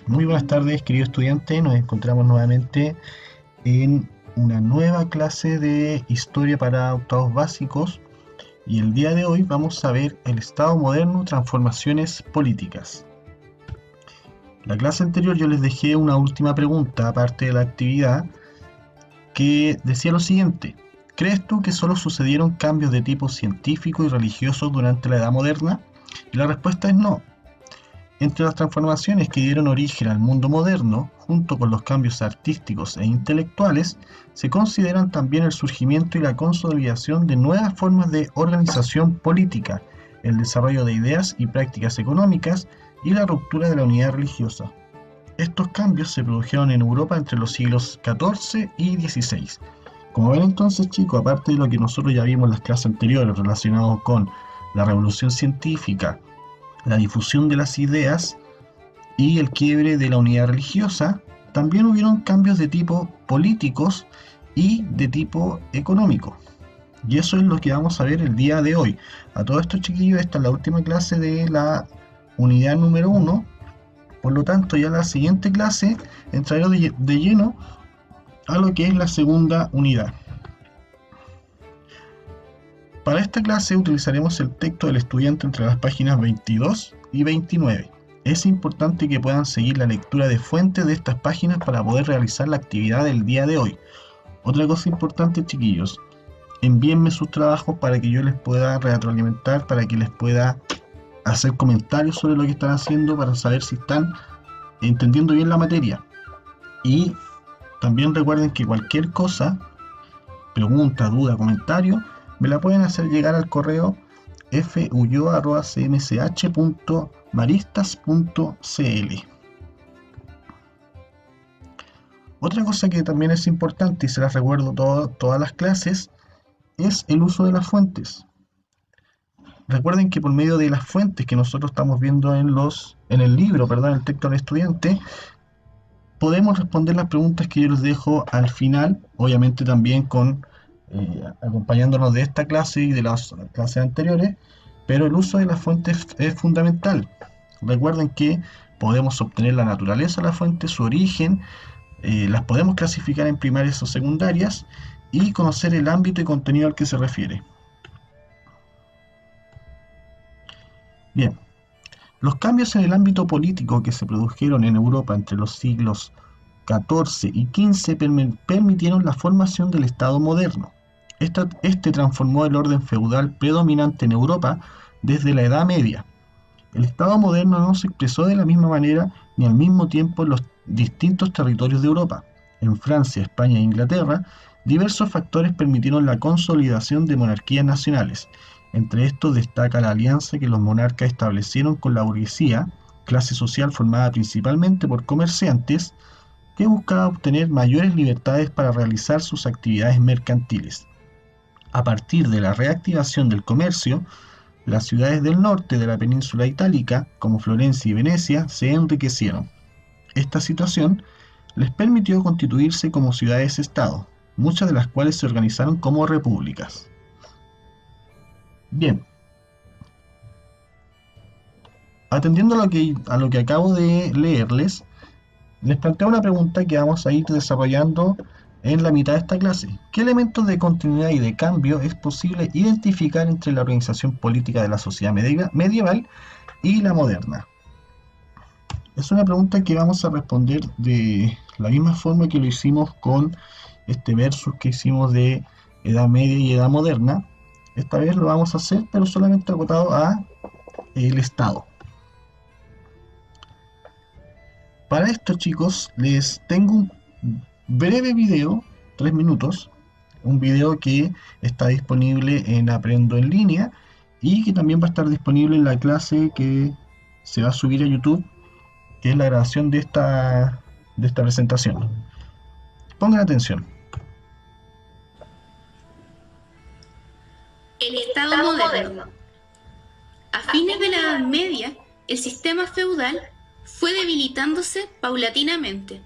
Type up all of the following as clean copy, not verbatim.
Muy buenas tardes, querido estudiante. Nos encontramos nuevamente en una nueva clase de historia para octavos básicos y el día de hoy vamos a ver el Estado moderno, transformaciones políticas. La clase anterior yo les dejé una última pregunta, aparte de la actividad, que decía lo siguiente: ¿crees tú que solo sucedieron cambios de tipo científico y religioso durante la Edad Moderna? Y la respuesta es no. Entre las transformaciones que dieron origen al mundo moderno, junto con los cambios artísticos e intelectuales, se consideran también el surgimiento y la consolidación de nuevas formas de organización política, el desarrollo de ideas y prácticas económicas y la ruptura de la unidad religiosa. Estos cambios se produjeron en Europa entre los siglos XIV y XVI. Como ven entonces, chicos, aparte de lo que nosotros ya vimos en las clases anteriores relacionados con la revolución científica, la difusión de las ideas y el quiebre de la unidad religiosa, también hubieron cambios de tipo políticos y de tipo económico. Y eso es lo que vamos a ver el día de hoy. A todos estos chiquillos, esta es la última clase de la unidad número 1. Por lo tanto, ya la siguiente clase entrará de lleno a lo que es la segunda unidad. Para esta clase utilizaremos el texto del estudiante entre las páginas 22 y 29. Es importante que puedan seguir la lectura de fuentes de estas páginas para poder realizar la actividad del día de hoy. Otra cosa importante, chiquillos, envíenme sus trabajos para que yo les pueda retroalimentar, para que les pueda hacer comentarios sobre lo que están haciendo, para saber si están entendiendo bien la materia. Y también recuerden que cualquier cosa, pregunta, duda, comentario, me la pueden hacer llegar al correo fullo@cmsh.maristas.cl. Otra cosa que también es importante y se las recuerdo todas las clases es el uso de las fuentes. Recuerden que por medio de las fuentes que nosotros estamos viendo en el libro, en el texto del estudiante, podemos responder las preguntas que yo les dejo al final, obviamente también acompañándonos de esta clase y de las clases anteriores, pero el uso de las fuentes es fundamental. Recuerden que podemos obtener la naturaleza de la fuente, su origen, las podemos clasificar en primarias o secundarias y conocer el ámbito y contenido al que se refiere. Bien, los cambios en el ámbito político que se produjeron en Europa entre los siglos XIV y XV permitieron la formación del Estado moderno. Este transformó el orden feudal predominante en Europa desde la Edad Media. El Estado moderno no se expresó de la misma manera ni al mismo tiempo en los distintos territorios de Europa. En Francia, España e Inglaterra, diversos factores permitieron la consolidación de monarquías nacionales. Entre estos destaca la alianza que los monarcas establecieron con la burguesía, clase social formada principalmente por comerciantes, que buscaba obtener mayores libertades para realizar sus actividades mercantiles. A partir de la reactivación del comercio, las ciudades del norte de la península itálica, como Florencia y Venecia, se enriquecieron. Esta situación les permitió constituirse como ciudades-estado, muchas de las cuales se organizaron como repúblicas. Bien, atendiendo a lo que acabo de leerles, les planteo una pregunta que vamos a ir desarrollando en la mitad de esta clase. ¿Qué elementos de continuidad y de cambio es posible identificar entre la organización política de la sociedad medieval y la moderna? Es una pregunta que vamos a responder de la misma forma que lo hicimos con este versus que hicimos de Edad Media y Edad Moderna. Esta vez lo vamos a hacer, pero solamente acotado a el Estado. Para esto, chicos, les tengo un breve video, 3 minutos, un video que está disponible en Aprendo en Línea y que también va a estar disponible en la clase que se va a subir a YouTube, que es la grabación de esta presentación. Pongan atención. El Estado moderno. A fines de la Edad Media, el sistema feudal fue debilitándose paulatinamente.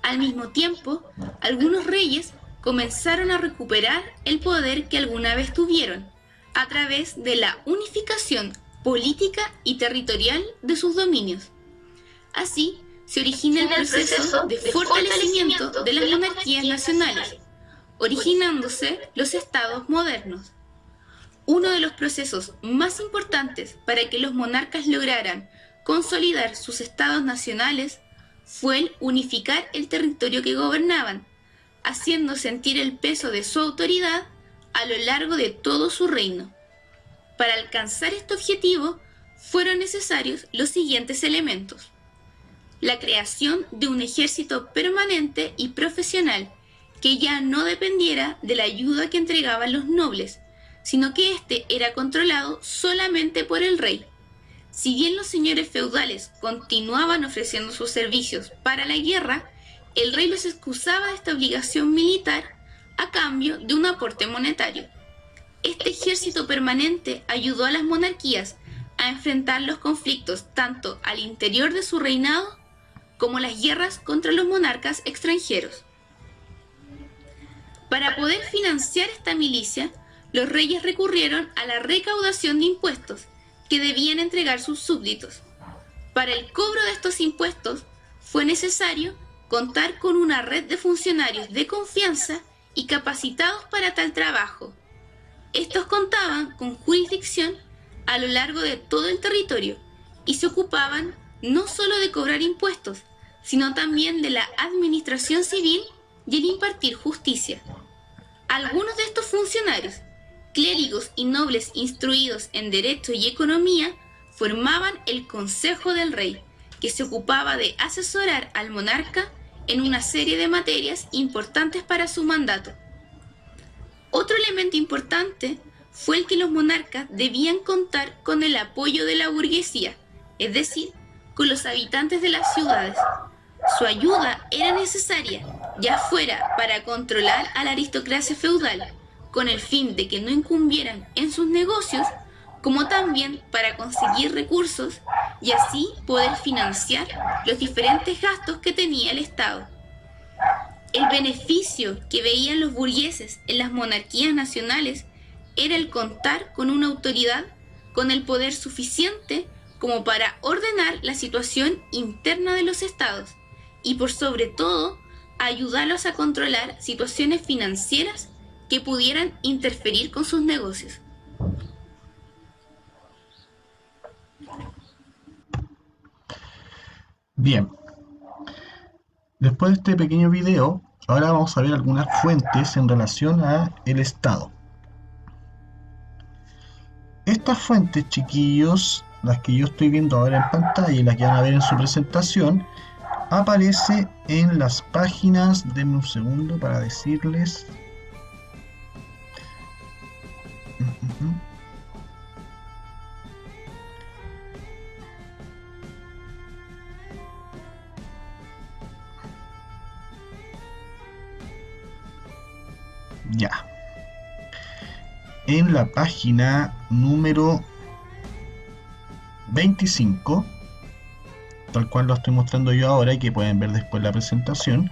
Al mismo tiempo, algunos reyes comenzaron a recuperar el poder que alguna vez tuvieron a través de la unificación política y territorial de sus dominios. Así, se origina el proceso de fortalecimiento de las monarquías nacionales, originándose los estados modernos. Uno de los procesos más importantes para que los monarcas lograran consolidar sus estados nacionales fue el unificar el territorio que gobernaban, haciendo sentir el peso de su autoridad a lo largo de todo su reino. Para alcanzar este objetivo fueron necesarios los siguientes elementos: la creación de un ejército permanente y profesional que ya no dependiera de la ayuda que entregaban los nobles, sino que éste era controlado solamente por el rey. Si bien los señores feudales continuaban ofreciendo sus servicios para la guerra, el rey los excusaba de esta obligación militar a cambio de un aporte monetario. Este ejército permanente ayudó a las monarquías a enfrentar los conflictos tanto al interior de su reinado como las guerras contra los monarcas extranjeros. Para poder financiar esta milicia, los reyes recurrieron a la recaudación de impuestos que debían entregar sus súbditos. Para el cobro de estos impuestos fue necesario contar con una red de funcionarios de confianza y capacitados para tal trabajo. Estos contaban con jurisdicción a lo largo de todo el territorio y se ocupaban no solo de cobrar impuestos, sino también de la administración civil y el impartir justicia. Algunos de estos funcionarios, clérigos y nobles instruidos en derecho y economía, formaban el Consejo del Rey, que se ocupaba de asesorar al monarca en una serie de materias importantes para su mandato. Otro elemento importante fue el que los monarcas debían contar con el apoyo de la burguesía, es decir, con los habitantes de las ciudades. Su ayuda era necesaria, ya fuera para controlar a la aristocracia feudal, con el fin de que no incumbieran en sus negocios, como también para conseguir recursos y así poder financiar los diferentes gastos que tenía el Estado. El beneficio que veían los burgueses en las monarquías nacionales era el contar con una autoridad con el poder suficiente como para ordenar la situación interna de los estados y por sobre todo ayudarlos a controlar situaciones financieras que pudieran interferir con sus negocios. Bien, después de este pequeño video, ahora vamos a ver algunas fuentes en relación a el Estado. Estas fuentes, chiquillos, las que yo estoy viendo ahora en pantalla y las que van a ver en su presentación, aparece en las páginas, denme un segundo para decirles. Ya. En la página número 25, tal cual lo estoy mostrando yo ahora y que pueden ver después la presentación,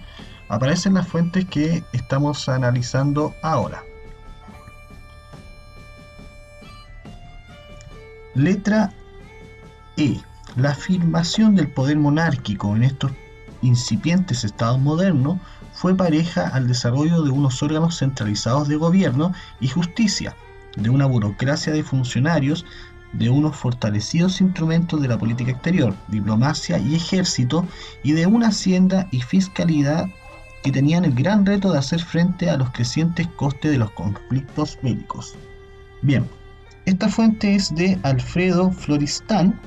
aparecen las fuentes que estamos analizando ahora. Letra E. La afirmación del poder monárquico en estos incipientes estados modernos fue pareja al desarrollo de unos órganos centralizados de gobierno y justicia, de una burocracia de funcionarios, de unos fortalecidos instrumentos de la política exterior, diplomacia y ejército, y de una hacienda y fiscalidad que tenían el gran reto de hacer frente a los crecientes costes de los conflictos bélicos. Bien, esta fuente es de Alfredo Floristan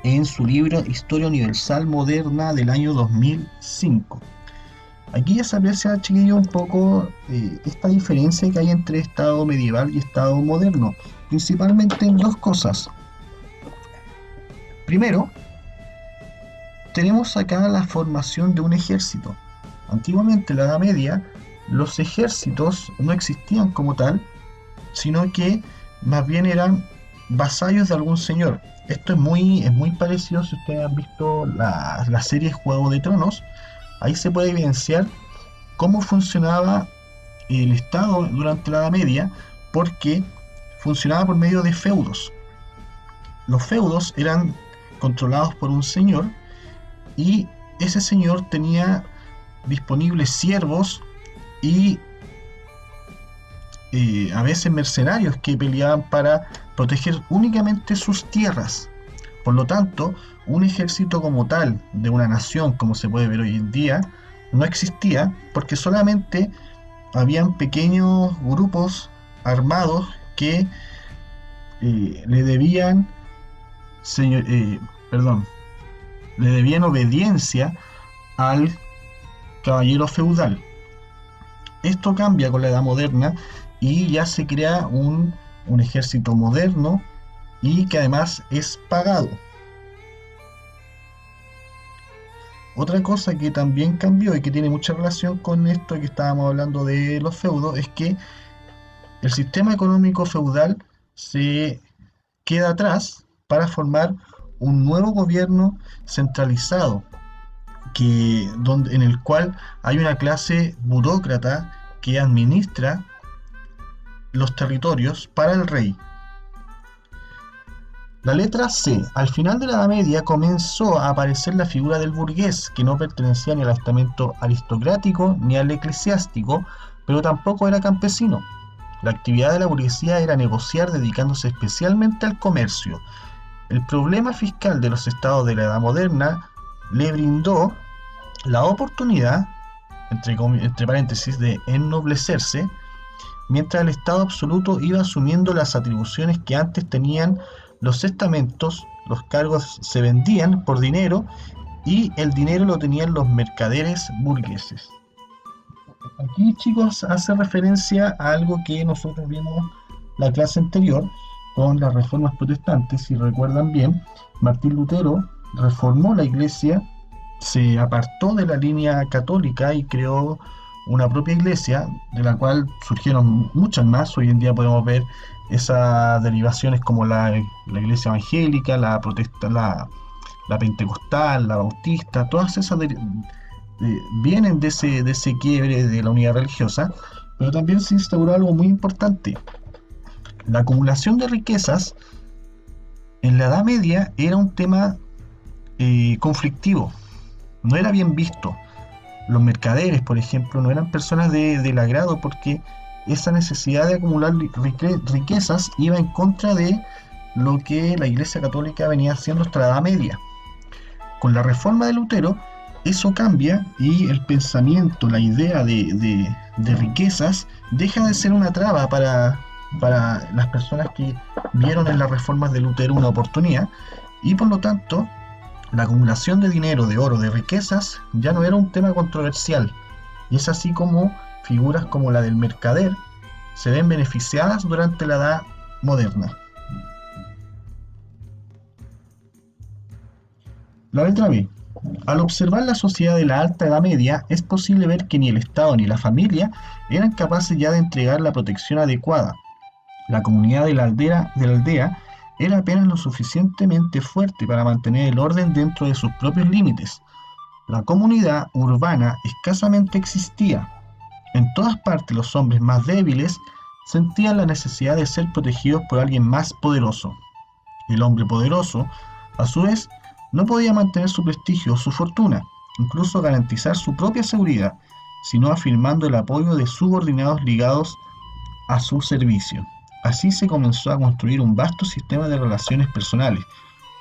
en su libro Historia Universal Moderna del año 2005. Aquí ya se aprecia, chiquillo, un poco esta diferencia que hay entre Estado medieval y Estado moderno, principalmente en dos cosas. Primero, tenemos acá la formación de un ejército. Antiguamente, en la Edad Media, los ejércitos no existían como tal, sino que más bien eran vasallos de algún señor. Esto es muy parecido, si ustedes han visto la serie Juego de Tronos. Ahí se puede evidenciar cómo funcionaba el Estado durante la Edad Media, porque funcionaba por medio de feudos. Los feudos eran controlados por un señor y ese señor tenía disponibles siervos y a veces mercenarios que peleaban para proteger únicamente sus tierras. Por lo tanto, un ejército como tal de una nación, como se puede ver hoy en día, no existía, porque solamente habían pequeños grupos armados que le debían señor- eh, perdón, le debían obediencia al caballero feudal. Esto cambia con la Edad Moderna y ya se crea un ejército moderno y que además es pagado. Otra cosa que también cambió y que tiene mucha relación con esto que estábamos hablando de los feudos es que el sistema económico feudal se queda atrás para formar un nuevo gobierno centralizado en el cual hay una clase burócrata que administra los territorios para el rey. La letra C. Al final de la Edad Media comenzó a aparecer la figura del burgués, que no pertenecía ni al estamento aristocrático ni al eclesiástico, pero tampoco era campesino. La actividad de la burguesía era negociar dedicándose especialmente al comercio. El problema fiscal de los estados de la Edad Moderna le brindó la oportunidad, entre paréntesis, de ennoblecerse, mientras el Estado absoluto iba asumiendo las atribuciones que antes tenían los estamentos. Los cargos se vendían por dinero y el dinero lo tenían los mercaderes burgueses. Aquí, chicos, hace referencia a algo que nosotros vimos la clase anterior con las reformas protestantes. Si recuerdan bien, Martín Lutero reformó la iglesia, se apartó de la línea católica y creó una propia iglesia, de la cual surgieron muchas más. Hoy en día podemos ver esas derivaciones como la iglesia evangélica, la pentecostal, la bautista, todas esas vienen de ese quiebre de la unidad religiosa, pero también se instauró algo muy importante. La acumulación de riquezas en la Edad Media era un tema conflictivo, no era bien visto. Los mercaderes, por ejemplo, no eran personas del agrado porque esa necesidad de acumular riquezas iba en contra de lo que la Iglesia Católica venía haciendo hasta la Edad Media. Con la reforma de Lutero, eso cambia y el pensamiento, la idea de riquezas deja de ser una traba para las personas que vieron en las reformas de Lutero una oportunidad, y por lo tanto la acumulación de dinero, de oro, de riquezas ya no era un tema controversial, y es así como figuras como la del mercader se ven beneficiadas durante la Edad Moderna. La letra B. Al observar la sociedad de la Alta Edad Media, es posible ver que ni el Estado ni la familia eran capaces ya de entregar la protección adecuada. La comunidad de la aldea era apenas lo suficientemente fuerte para mantener el orden dentro de sus propios límites. La comunidad urbana escasamente existía. En todas partes los hombres más débiles sentían la necesidad de ser protegidos por alguien más poderoso. El hombre poderoso, a su vez, no podía mantener su prestigio o su fortuna, incluso garantizar su propia seguridad, sino afirmando el apoyo de subordinados ligados a su servicio. Así se comenzó a construir un vasto sistema de relaciones personales,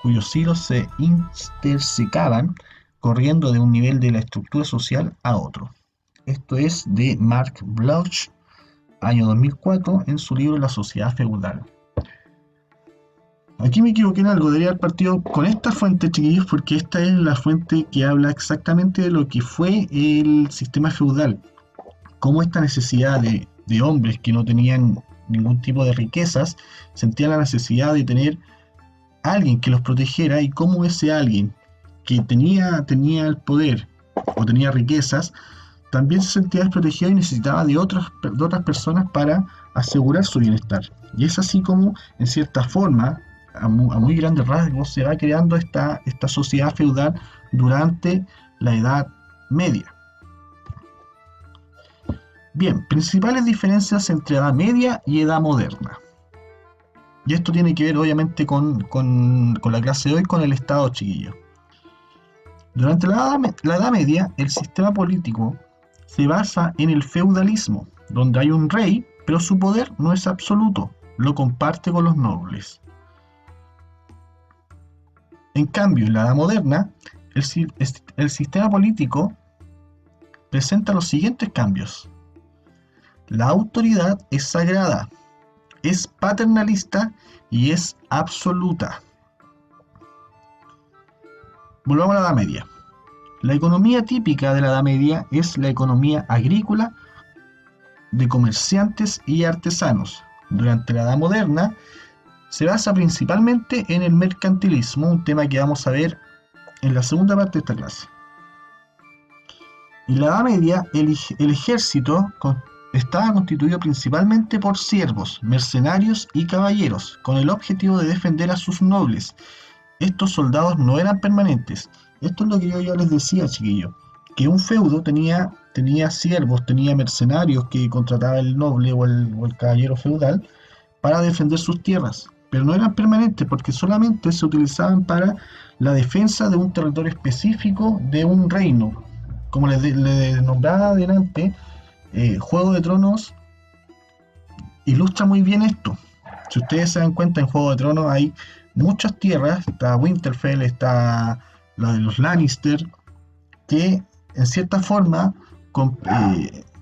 cuyos hilos se intersecaban, corriendo de un nivel de la estructura social a otro. Esto es de Mark Bloch, año 2004, en su libro La sociedad feudal. Aquí me equivoqué en algo, debería haber partido con esta fuente, chiquillos, porque esta es la fuente que habla exactamente de lo que fue el sistema feudal. Cómo esta necesidad de hombres que no tenían ningún tipo de riquezas sentían la necesidad de tener alguien que los protegiera, y cómo ese alguien que tenía el poder o tenía riquezas también se sentía desprotegido y necesitaba de otras personas para asegurar su bienestar. Y es así como, en cierta forma, a muy grandes rasgos, se va creando esta sociedad feudal durante la Edad Media. Bien, principales diferencias entre Edad Media y Edad Moderna. Y esto tiene que ver obviamente con la clase de hoy, con el Estado, chiquillo. Durante la Edad Media, el sistema político se basa en el feudalismo, donde hay un rey, pero su poder no es absoluto, lo comparte con los nobles. En cambio, en la Edad Moderna, el sistema político presenta los siguientes cambios. La autoridad es sagrada, es paternalista y es absoluta. Volvamos a la Edad Media. La economía típica de la Edad Media es la economía agrícola de comerciantes y artesanos. Durante la Edad Moderna se basa principalmente en el mercantilismo, un tema que vamos a ver en la segunda parte de esta clase. En la Edad Media el ejército estaba constituido principalmente por siervos, mercenarios y caballeros, con el objetivo de defender a sus nobles. Estos soldados no eran permanentes. Esto es lo que yo ya les decía, chiquillos, que un feudo tenía siervos, tenía mercenarios que contrataba el noble o el caballero feudal para defender sus tierras, pero no eran permanentes porque solamente se utilizaban para la defensa de un territorio específico de un reino. Como les nombraba adelante, Juego de Tronos ilustra muy bien esto. Si ustedes se dan cuenta, en Juego de Tronos hay muchas tierras, está Winterfell, está la de los Lannister, que en cierta forma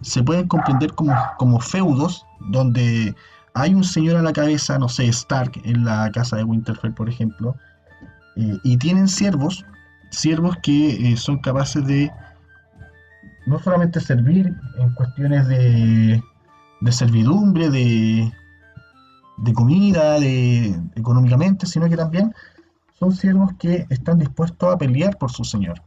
se pueden comprender como feudos, donde hay un señor a la cabeza, no sé, Stark en la casa de Winterfell, por ejemplo, y tienen siervos que son capaces de no solamente servir en cuestiones de servidumbre, de comida, económicamente, sino que también son siervos que están dispuestos a pelear por su señor.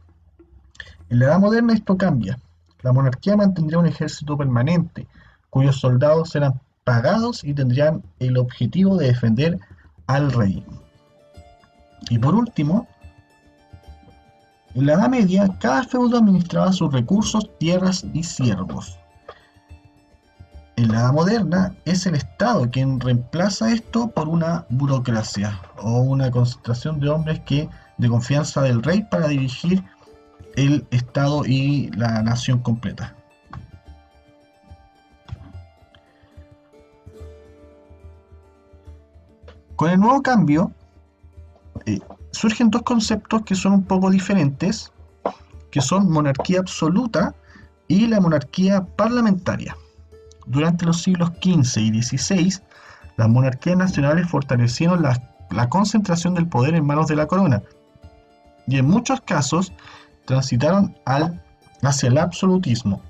En la Edad Moderna esto cambia. La monarquía mantendría un ejército permanente, cuyos soldados serán pagados y tendrían el objetivo de defender al rey. Y por último, en la Edad Media, cada feudo administraba sus recursos, tierras y siervos. En la Edad Moderna es el Estado quien reemplaza esto por una burocracia o una concentración de hombres de confianza del rey para dirigir el Estado y la nación completa. Con el nuevo cambio surgen dos conceptos que son un poco diferentes, que son monarquía absoluta y la monarquía parlamentaria. Durante los siglos XV y XVI, las monarquías nacionales fortalecieron la concentración del poder en manos de la corona y en muchos casos transitaron hacia el absolutismo.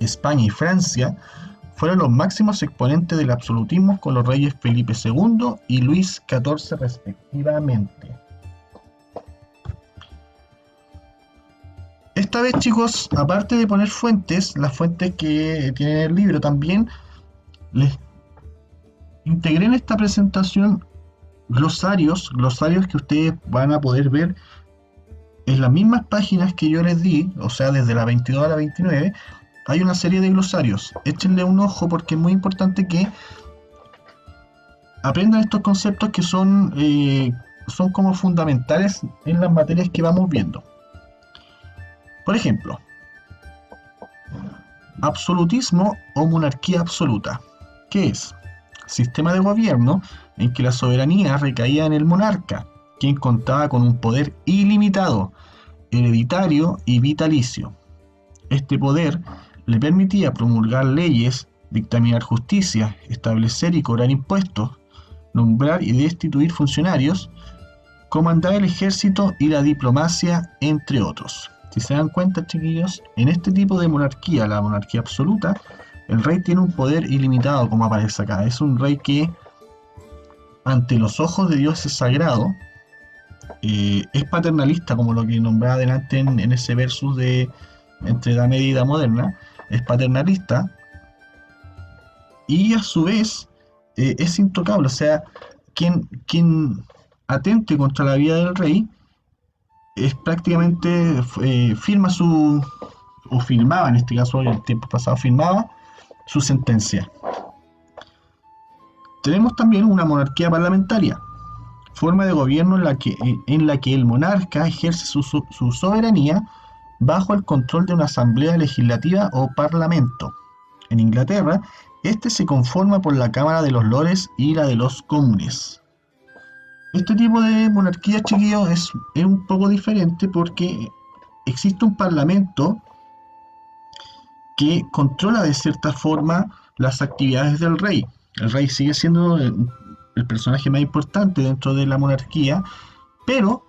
España y Francia fueron los máximos exponentes del absolutismo con los reyes Felipe II y Luis XIV respectivamente. Esta vez, chicos, aparte de poner fuentes, las fuentes que tienen el libro también, les integré en esta presentación glosarios que ustedes van a poder ver en las mismas páginas que yo les di, o sea, desde la 22 a la 29, hay una serie de glosarios. Échenle un ojo porque es muy importante que aprendan estos conceptos que son como fundamentales en las materias que vamos viendo. Por ejemplo, absolutismo o monarquía absoluta. ¿Qué es? Sistema de gobierno en que la soberanía recaía en el monarca, quien contaba con un poder ilimitado, hereditario y vitalicio. Este poder le permitía promulgar leyes, dictaminar justicia, establecer y cobrar impuestos, nombrar y destituir funcionarios, comandar el ejército y la diplomacia, entre otros. Si se dan cuenta, chiquillos, en este tipo de monarquía, la monarquía absoluta, el rey tiene un poder ilimitado, como aparece acá. Es un rey que, ante los ojos de Dios, es sagrado, es paternalista, como lo que nombraba adelante en ese versus entre Edad Media y Edad Moderna, es paternalista, y a su vez es intocable. O sea, quien atente contra la vida del rey es prácticamente filmaba en este caso, en el tiempo pasado filmaba su sentencia. Tenemos también una monarquía parlamentaria. forma de gobierno en la que el monarca ejerce su soberanía bajo el control de una asamblea legislativa o parlamento. En Inglaterra, este se conforma por la Cámara de los Lores y la de los Comunes. Este tipo de monarquía, chiquillos, es un poco diferente porque existe un parlamento que controla de cierta forma las actividades del rey. El rey sigue siendo el personaje más importante dentro de la monarquía, pero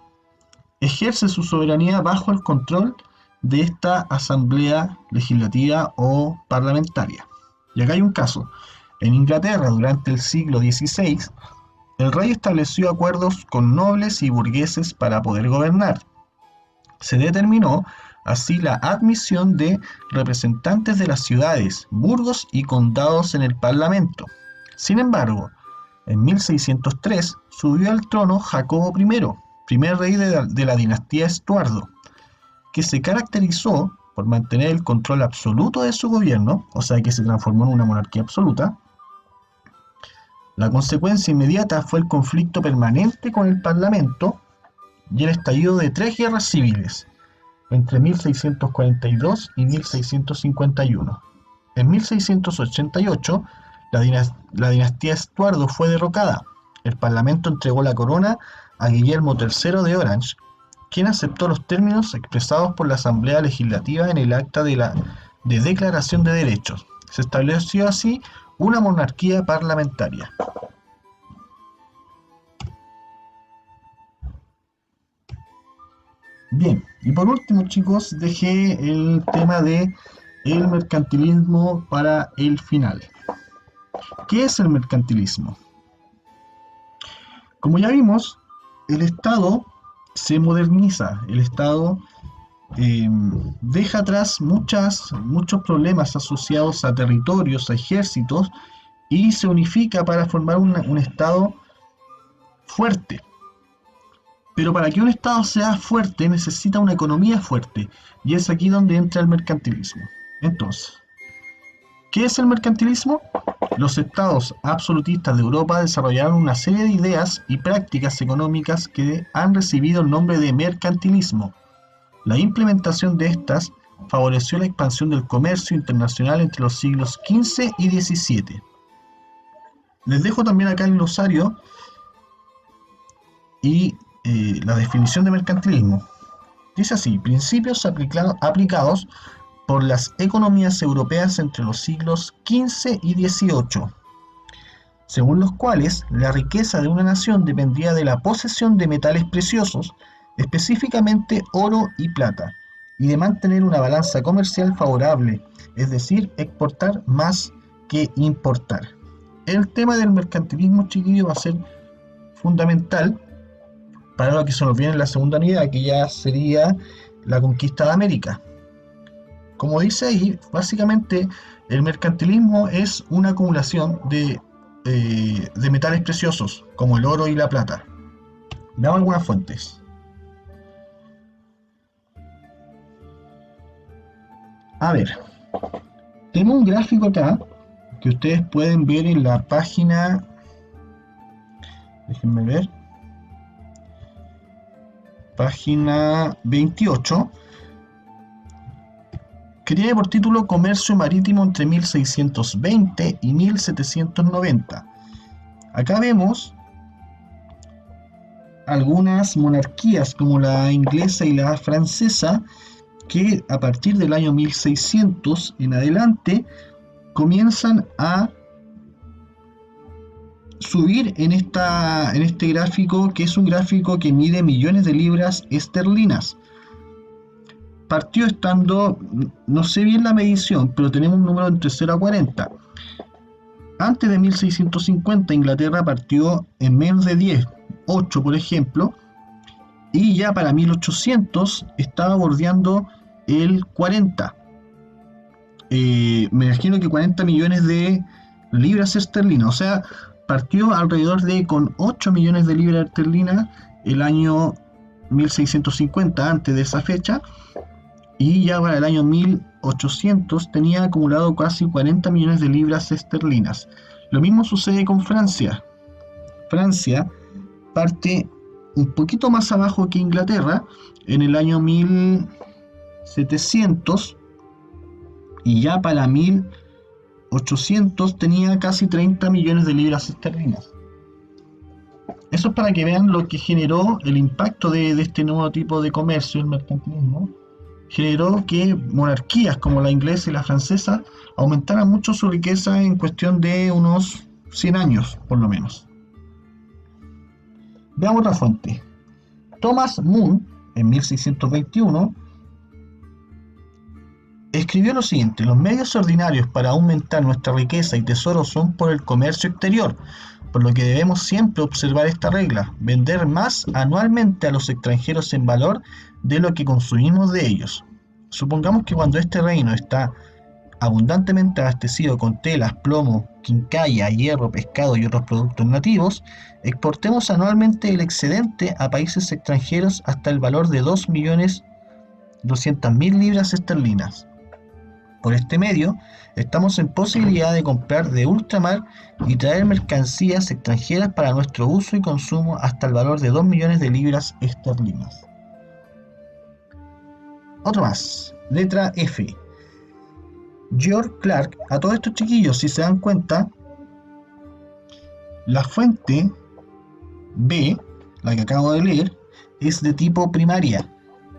ejerce su soberanía bajo el control de esta asamblea legislativa o parlamentaria. Y acá hay un caso. En Inglaterra, durante el siglo XVI, el rey estableció acuerdos con nobles y burgueses para poder gobernar. Se determinó así la admisión de representantes de las ciudades, burgos y condados en el Parlamento. Sin embargo, en 1603 subió al trono Jacobo I, primer rey de la dinastía Estuardo, que se caracterizó por mantener el control absoluto de su gobierno, o sea que se transformó en una monarquía absoluta. La consecuencia inmediata fue el conflicto permanente con el Parlamento y el estallido de 3 guerras civiles, entre 1642 y 1651. En 1688, la dinastía Estuardo fue derrocada. El Parlamento entregó la corona a Guillermo III de Orange, quien aceptó los términos expresados por la Asamblea Legislativa en el Acta de Declaración de Derechos. Se estableció así una monarquía parlamentaria. Bien, y por último, chicos, dejé el tema de el mercantilismo para el final. ¿Qué es el mercantilismo? Como ya vimos, el Estado se moderniza, el Estado deja atrás muchos problemas asociados a territorios, a ejércitos, y se unifica para formar un Estado fuerte. Pero para que un Estado sea fuerte necesita una economía fuerte, y es aquí donde entra el mercantilismo. Entonces, ¿qué es el mercantilismo? Los estados absolutistas de Europa desarrollaron una serie de ideas y prácticas económicas que han recibido el nombre de mercantilismo. La implementación de estas favoreció la expansión del comercio internacional entre los siglos XV y XVII. Les dejo también acá el glosario y la definición de mercantilismo. Dice así: principios aplicados por las economías europeas entre los siglos XV y XVIII, según los cuales la riqueza de una nación dependía de la posesión de metales preciosos, específicamente oro y plata, y de mantener una balanza comercial favorable, es decir, exportar más que importar. El tema del mercantilismo, chiquillo, va a ser fundamental para lo que se nos viene en la segunda unidad, que ya sería la conquista de América. Como dice ahí, básicamente el mercantilismo es una acumulación de metales preciosos, como el oro y la plata. Veamos algunas fuentes. A ver, tengo un gráfico acá que ustedes pueden ver en la página, déjenme ver, página 28, que tiene por título Comercio Marítimo entre 1620 y 1790. Acá vemos algunas monarquías como la inglesa y la francesa que a partir del año 1600 en adelante comienzan a subir en este gráfico, que es un gráfico que mide millones de libras esterlinas. Partió estando, no sé bien la medición, pero tenemos un número entre 0 a 40. Antes de 1650 Inglaterra partió en menos de 10, 8 por ejemplo, y ya para 1800 estaba bordeando el 40. Me imagino que 40 millones de libras esterlinas, o sea, partió alrededor de con 8 millones de libras esterlinas el año 1650, antes de esa fecha, y ya para el año 1800 tenía acumulado casi 40 millones de libras esterlinas. Lo mismo sucede con Francia. Francia parte un poquito más abajo que Inglaterra, en el año 1700, y ya para 1800 tenía casi 30 millones de libras esterlinas. Eso es para que vean lo que generó el impacto de este nuevo tipo de comercio, el mercantilismo. Generó que monarquías como la inglesa y la francesa aumentaran mucho su riqueza en cuestión de unos 100 años, por lo menos. Veamos otra fuente. Thomas Moon, en 1621, escribió lo siguiente: los medios ordinarios para aumentar nuestra riqueza y tesoro son por el comercio exterior, por lo que debemos siempre observar esta regla: vender más anualmente a los extranjeros en valor de lo que consumimos de ellos. Supongamos que cuando este reino está abundantemente abastecido con telas, plomo, quincalla, hierro, pescado y otros productos nativos, exportemos anualmente el excedente a países extranjeros hasta el valor de 2.200.000 libras esterlinas. Por este medio, estamos en posibilidad de comprar de ultramar y traer mercancías extranjeras para nuestro uso y consumo hasta el valor de 2 millones de libras esterlinas. Otro más, letra F. George Clark. A todos estos chiquillos, si se dan cuenta, la fuente B, la que acabo de leer, es de tipo primaria.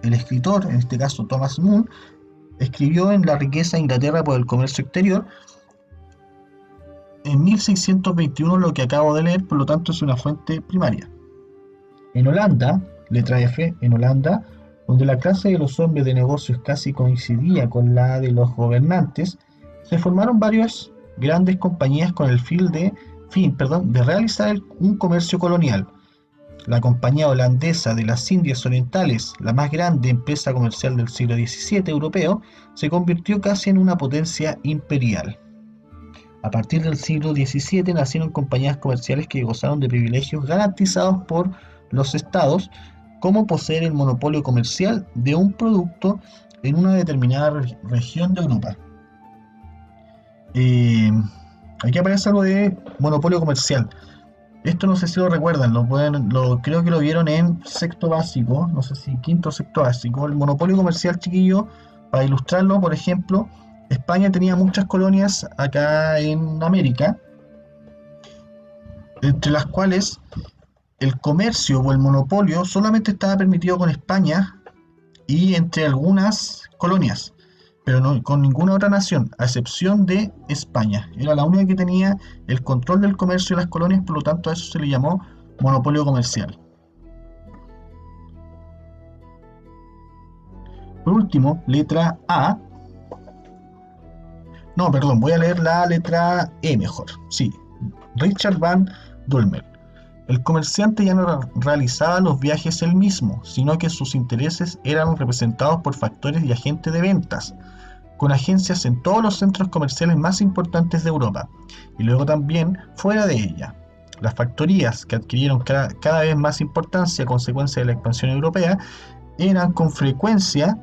El escritor, en este caso Thomas Moon, escribió en La riqueza de Inglaterra por el comercio exterior en 1621 lo que acabo de leer, por lo tanto es una fuente primaria. En Holanda, letra F, en Holanda, donde la clase de los hombres de negocios casi coincidía con la de los gobernantes, se formaron varias grandes compañías con el fin de realizar un comercio colonial. La Compañía Holandesa de las Indias Orientales, la más grande empresa comercial del siglo XVII europeo, se convirtió casi en una potencia imperial. A partir del siglo XVII nacieron compañías comerciales que gozaron de privilegios garantizados por los estados, como poseer el monopolio comercial de un producto en una determinada región de Europa. Aquí aparece algo de monopolio comercial. Esto no sé si lo recuerdan, creo que lo vieron en sexto básico, no sé si quinto o sexto básico. El monopolio comercial, chiquillo, para ilustrarlo, por ejemplo, España tenía muchas colonias acá en América, entre las cuales el comercio o el monopolio solamente estaba permitido con España y entre algunas colonias, pero no con ninguna otra nación, a excepción de España. Era la única que tenía el control del comercio de las colonias, por lo tanto a eso se le llamó monopolio comercial. Por último, letra A. No, perdón, voy a leer la letra E mejor. Sí, Richard Van Dulmer. El comerciante ya no realizaba los viajes él mismo, sino que sus intereses eran representados por factores y agentes de ventas, con agencias en todos los centros comerciales más importantes de Europa, y luego también fuera de ella. Las factorías, que adquirieron cada vez más importancia a consecuencia de la expansión europea, eran con frecuencia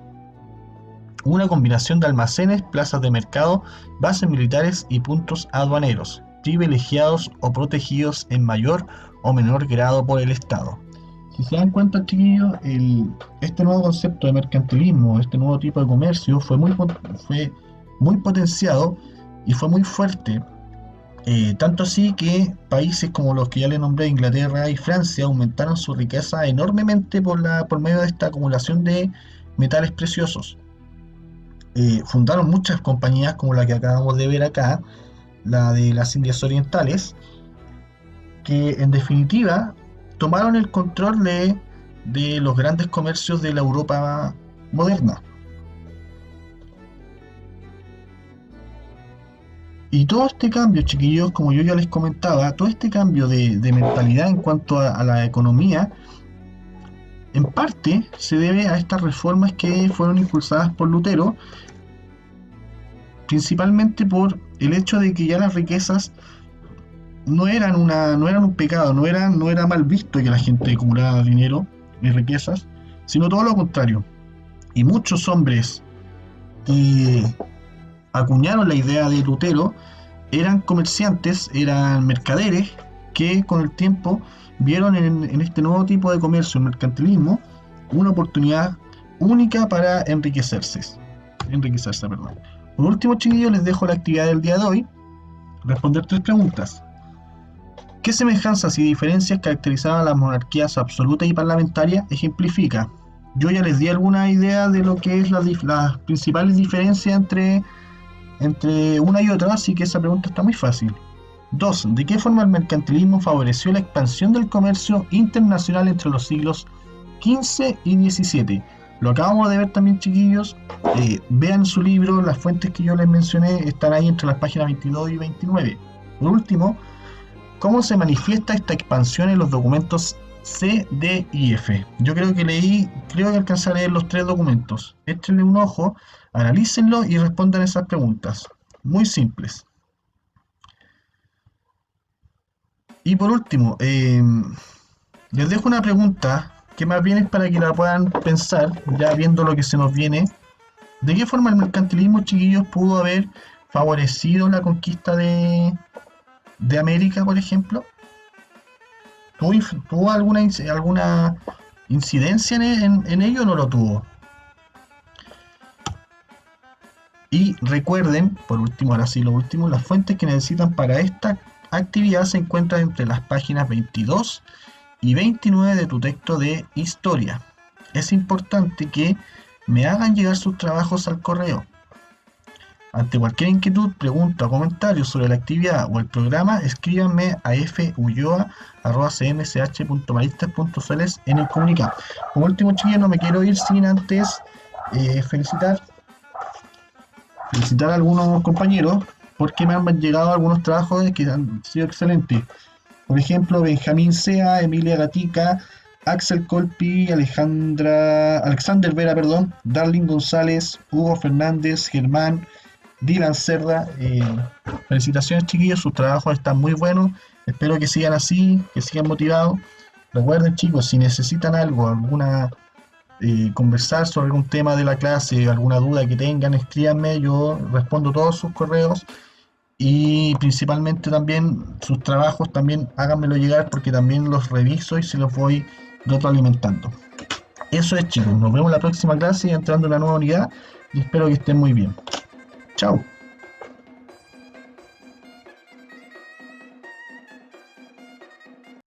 una combinación de almacenes, plazas de mercado, bases militares y puntos aduaneros, privilegiados o protegidos en mayor o menor grado por el Estado. Si se dan cuenta, chiquillos, este nuevo concepto de mercantilismo, este nuevo tipo de comercio fue muy potenciado y fue muy fuerte, tanto así que países como los que ya les nombré, Inglaterra y Francia, aumentaron su riqueza enormemente por medio de esta acumulación de metales preciosos. Fundaron muchas compañías como la que acabamos de ver acá, la de las Indias Orientales, que en definitiva tomaron el control de los grandes comercios de la Europa moderna. Y todo este cambio, chiquillos, como yo ya les comentaba, todo este cambio de mentalidad en cuanto a la economía, en parte se debe a estas reformas que fueron impulsadas por Lutero, principalmente por el hecho de que ya las riquezas no eran un pecado, no era mal visto que la gente acumulara dinero y riquezas, sino todo lo contrario. Y muchos hombres que acuñaron la idea de Lutero eran comerciantes, eran mercaderes, que con el tiempo vieron en este nuevo tipo de comercio, el mercantilismo, una oportunidad única para enriquecerse, perdón. Por último, chiquillos, les dejo la actividad del día de hoy, responder 3 preguntas. ¿Qué semejanzas y diferencias caracterizaban a las monarquías absolutas y parlamentarias? Ejemplifica. Yo ya les di alguna idea de lo que es las principales diferencias entre una y otra, así que esa pregunta está muy fácil. 2. ¿De qué forma el mercantilismo favoreció la expansión del comercio internacional entre los siglos XV y XVII? Lo acabamos de ver también, chiquillos. Vean su libro, las fuentes que yo les mencioné están ahí entre las páginas 22 y 29. Por último, ¿cómo se manifiesta esta expansión en los documentos C, D y F? Yo creo que alcancé a leer los 3 documentos. Échenle un ojo, analícenlo y respondan esas preguntas. Muy simples. Y por último, les dejo una pregunta que más bien es para que la puedan pensar, ya viendo lo que se nos viene. ¿De qué forma el mercantilismo, chiquillos, pudo haber favorecido la conquista de América, por ejemplo? ¿Tuvo alguna incidencia en ello o no lo tuvo? Y recuerden, por último, ahora sí lo último, las fuentes que necesitan para esta actividad se encuentran entre las páginas 22 y 29 de tu texto de historia. Es importante que me hagan llegar sus trabajos al correo. Ante cualquier inquietud, pregunta o comentario sobre la actividad o el programa, escríbanme a fulloa@cmch.maristas.cl en el comunicado. Como último, chiquillos, no me quiero ir sin antes felicitar a algunos compañeros porque me han llegado algunos trabajos que han sido excelentes. Por ejemplo, Benjamín Sea, Emilia Gatica, Axel Colpi, Alexander Vera, Darling González, Hugo Fernández, Germán, Dylan Cerda. Felicitaciones, chiquillos, sus trabajos están muy buenos. Espero que sigan así, que sigan motivados. Recuerden, chicos, si necesitan algo, conversar sobre algún tema de la clase, alguna duda que tengan, escríbanme, yo respondo todos sus correos y principalmente también sus trabajos, también háganmelo llegar porque también los reviso y se los voy retroalimentando. Eso es, chicos, nos vemos en la próxima clase entrando en la nueva unidad y espero que estén muy bien. Chao.